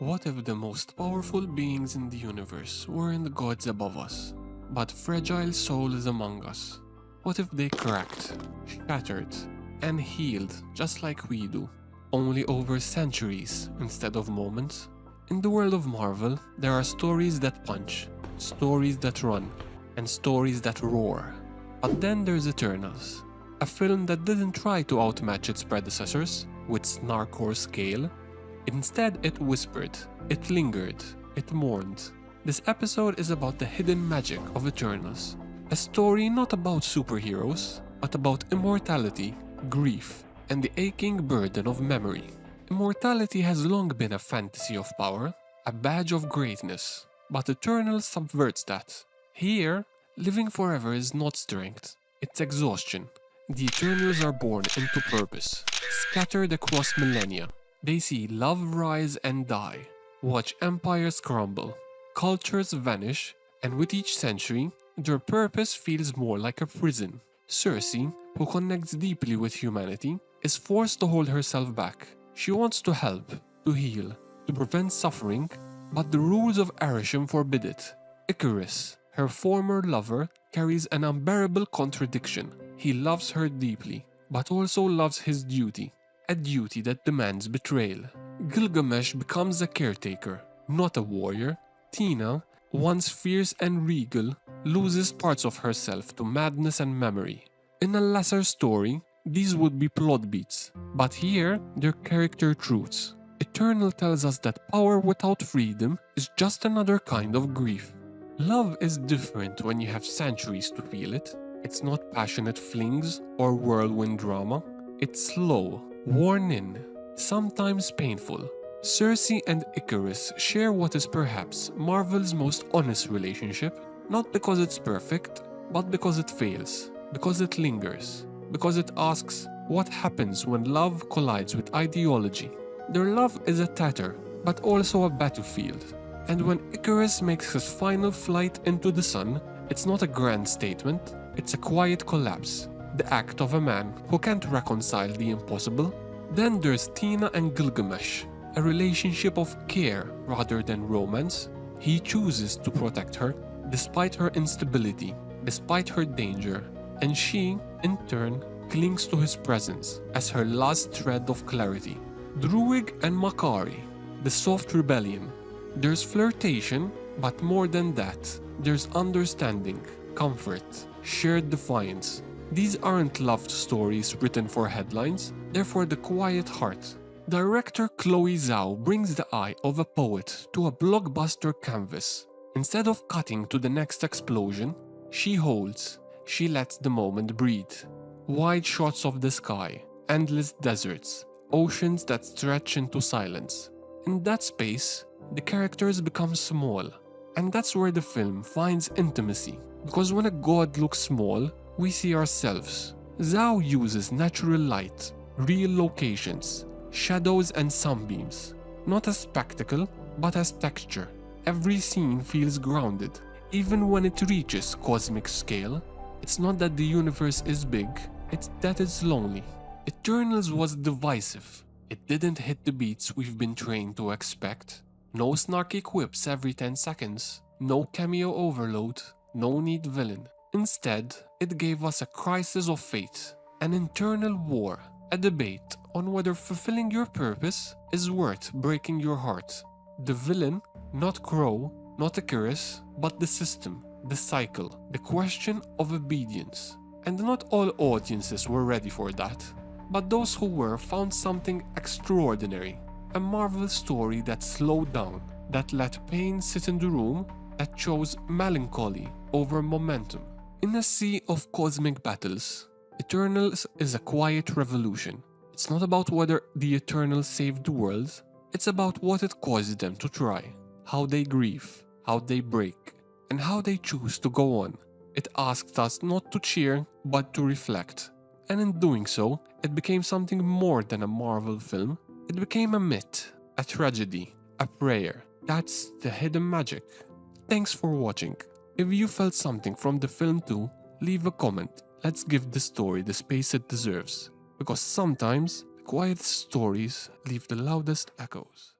What if the most powerful beings in the universe weren't gods above us, but fragile souls among us? What if they cracked, shattered, and healed just like we do, only over centuries instead of moments? In the world of Marvel, there are stories that punch, stories that run, and stories that roar. But then there's Eternals, a film that didn't try to outmatch its predecessors with snark or scale. Instead, it whispered, it lingered, it mourned. This episode is about the hidden magic of Eternals, a story not about superheroes, but about immortality, grief, and the aching burden of memory. Immortality has long been a fantasy of power, a badge of greatness, but Eternals subverts that. Here, living forever is not strength, it's exhaustion. The Eternals are born into purpose, scattered across millennia. They see love rise and die, watch empires crumble, cultures vanish, and with each century, their purpose feels more like a prison. Cersei, who connects deeply with humanity, is forced to hold herself back. She wants to help, to heal, to prevent suffering, but the rules of Arishem forbid it. Icarus, her former lover, carries an unbearable contradiction. He loves her deeply, but also loves his duty. A duty that demands betrayal. Gilgamesh becomes a caretaker, not a warrior. Tina, once fierce and regal, loses parts of herself to madness and memory. In a lesser story, these would be plot beats, but here they're character truths. Eternal tells us that power without freedom is just another kind of grief. Love is different when you have centuries to feel it. It's not passionate flings or whirlwind drama. It's slow, worn in, sometimes painful. Cersei and Icarus share what is perhaps Marvel's most honest relationship, not because it's perfect, but because it fails, because it lingers, because it asks what happens when love collides with ideology. Their love is a tatter, but also a battlefield. And when Icarus makes his final flight into the sun, it's not a grand statement, it's a quiet collapse, the act of a man who can't reconcile the impossible. Then there's Tina and Gilgamesh, a relationship of care rather than romance. He chooses to protect her, despite her instability, despite her danger, and she, in turn, clings to his presence as her last thread of clarity. Druig and Makari, the soft rebellion. There's flirtation, but more than that, there's understanding, comfort, shared defiance. These aren't love stories written for headlines, they're for the quiet heart. Director Chloe Zhao brings the eye of a poet to a blockbuster canvas. Instead of cutting to the next explosion, she holds, she lets the moment breathe. Wide shots of the sky, endless deserts, oceans that stretch into silence. In that space, the characters become small, and that's where the film finds intimacy. Because when a god looks small, we see ourselves. Zhao uses natural light, real locations, shadows and sunbeams, not as spectacle, but as texture. Every scene feels grounded, even when it reaches cosmic scale. It's not that the universe is big, it's that it's lonely. Eternals was divisive. It didn't hit the beats we've been trained to expect. No snarky quips every 10 seconds, no cameo overload, no neat villain. Instead, it gave us a crisis of fate, an internal war, a debate on whether fulfilling your purpose is worth breaking your heart. The villain, not Crow, not Icarus, but the system, the cycle, the question of obedience. And not all audiences were ready for that. But those who were found something extraordinary. A Marvel story that slowed down, that let pain sit in the room, that chose melancholy over momentum. In a sea of cosmic battles, Eternals is a quiet revolution. It's not about whether the Eternals saved the world, it's about what it caused them to try, how they grieve, how they break, and how they choose to go on. It asked us not to cheer, but to reflect. And in doing so, it became something more than a Marvel film. It became a myth, a tragedy, a prayer. That's the hidden magic. Thanks for watching. If you felt something from the film too, leave a comment. Let's give the story the space it deserves. Because sometimes, the quietest stories leave the loudest echoes.